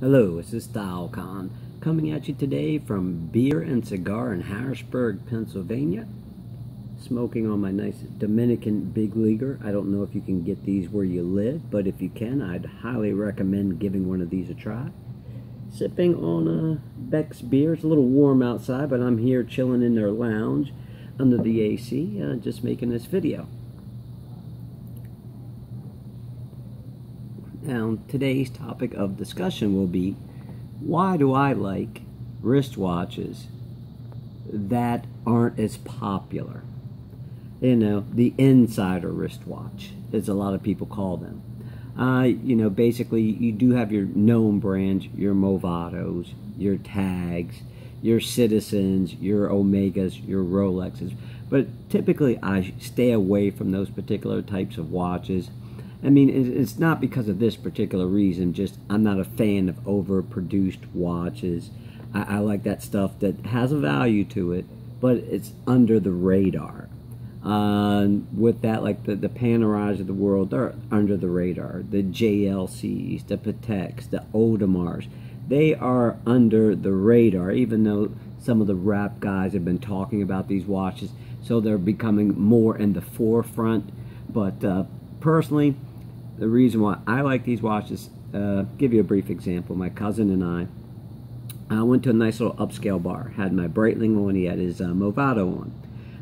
Hello, this is StyleCon, coming at you today from Beer and Cigar in Harrisburg, Pennsylvania. Smoking on my nice Dominican Big Leaguer. I don't know if you can get these where you live, but if you can, I'd highly recommend giving one of these a try. Sipping on Beck's beer. It's a little warm outside, but I'm here chilling in their lounge under the AC, just making this video. Now, today's topic of discussion will be, why do I like wristwatches that aren't as popular? You know, the insider wristwatch, as a lot of people call them. Basically, you do have your known brands, your Movados, your Tags, your Citizens, your Omegas, your Rolexes. But typically, I stay away from those particular types of watches. I mean, it's not because of this particular reason, just I'm not a fan of overproduced watches. I like that stuff that has a value to it, but it's under the radar. With that, like the Panerai of the world, they're under the radar. The JLCs, the Pateks, the Audemars, they are under the radar, even though some of the rap guys have been talking about these watches, so they're becoming more in the forefront. But personally, the reason why I like these watches, give you a brief example. My cousin and I went to a nice little upscale bar, had my Breitling on, he had his Movado on.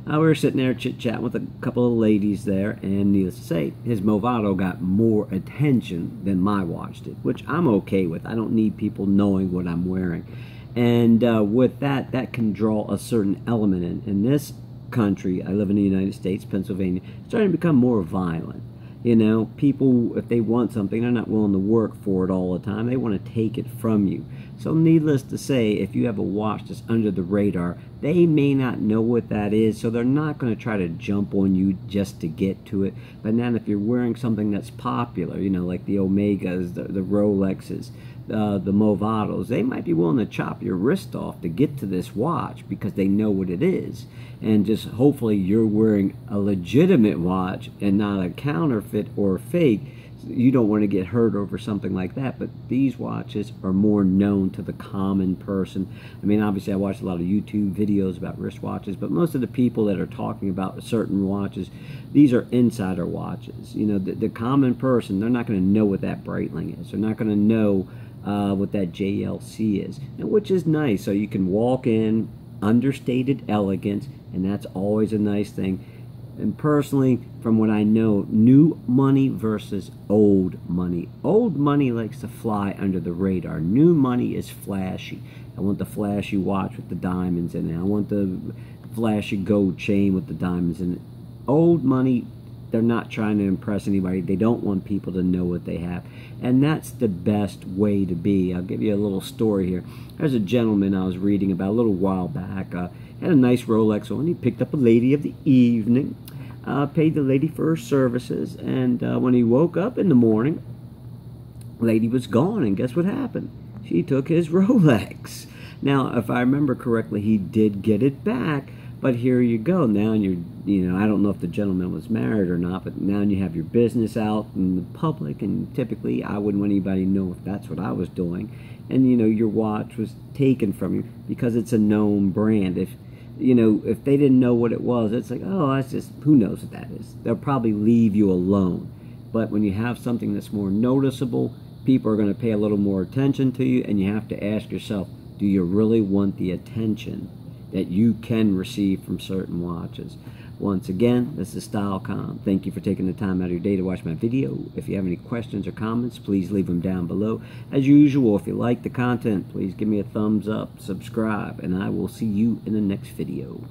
We were sitting there chit-chatting with a couple of ladies there, and needless to say, his Movado got more attention than my watch did, which I'm okay with. I don't need people knowing what I'm wearing. And with that, that can draw a certain element in this country. I live in the United States, Pennsylvania. It's starting to become more violent. You know, people, if they want something, they're not willing to work for it all the time. They want to take it from you. So needless to say, if you have a watch that's under the radar, they may not know what that is, so they're not going to try to jump on you just to get to it. But now if you're wearing something that's popular, you know, like the Omegas, the Rolexes, the Movados, they might be willing to chop your wrist off to get to this watch because they know what it is. And just hopefully you're wearing a legitimate watch and not a counterfeit or fake. You don't want to get hurt over something like that, but these watches are more known to the common person. I mean, obviously I watch a lot of YouTube videos about wristwatches, but most of the people that are talking about certain watches, these are insider watches. You know, the common person, they're not going to know what that Breitling is. They're not going to know what that JLC is, which is nice. So you can walk in, understated elegance, and that's always a nice thing. And personally, from what I know, new money versus old money. Old money likes to fly under the radar. New money is flashy. I want the flashy watch with the diamonds in it. I want the flashy gold chain with the diamonds in it. Old money, they're not trying to impress anybody. They don't want people to know what they have. And that's the best way to be. I'll give you a little story here. There's a gentleman I was reading about a little while back. Had a nice Rolex on. He picked up a lady of the evening. Paid the lady for her services. And when he woke up in the morning, the lady was gone. And guess what happened? She took his Rolex. Now, if I remember correctly, he did get it back. But here you go. Now you're, I don't know if the gentleman was married or not, but now you have your business out in the public, and typically I wouldn't want anybody to know if that's what I was doing. And, your watch was taken from you because it's a known brand. If they didn't know what it was, it's like, oh, that's just, who knows what that is. They'll probably leave you alone. But when you have something that's more noticeable, people are going to pay a little more attention to you, and you have to ask yourself, do you really want the attention that you can receive from certain watches? Once again, this is StyleCon. Thank you for taking the time out of your day to watch my video. If you have any questions or comments, please leave them down below. As usual, if you like the content, please give me a thumbs up, subscribe, and I will see you in the next video.